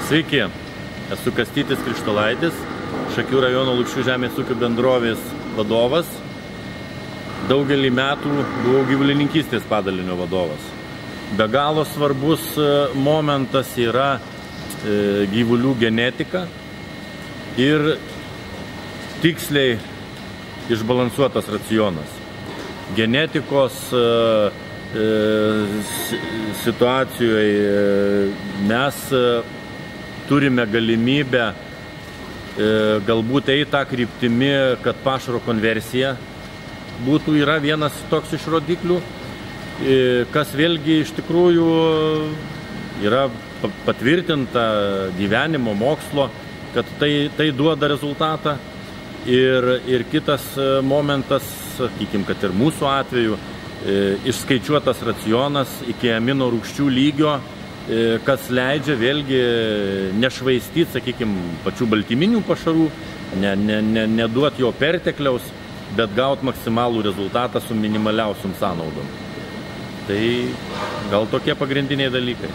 Sveiki, esu Kastytis Krištolaitis, Šakių rajono Lukšių žemės ūkio bendrovės vadovas. Daugelį metų buvau gyvulininkystės padalinio vadovas. Be galo svarbus momentas yra gyvulių genetika ir tiksliai išbalansuotas racionas. Genetikos situacijoje mes turime galimybę galbūt eiti tą kryptimi, kad pašaro konversija yra vienas toks iš rodiklių, kas vėlgi iš tikrųjų yra patvirtinta gyvenimo mokslo, kad tai duoda rezultatą. Ir kitas momentas, sakykime, kad ir mūsų atveju, išskaičiuotas racionas iki amino rūgščių lygio, kas leidžia vėlgi nešvaistyti, sakykime, pačių baltyminių pašarų, neduoti jo pertekliaus, bet gauti maksimalų rezultatą su minimaliausiom sąnaudom. Tai gal tokie pagrindiniai dalykai.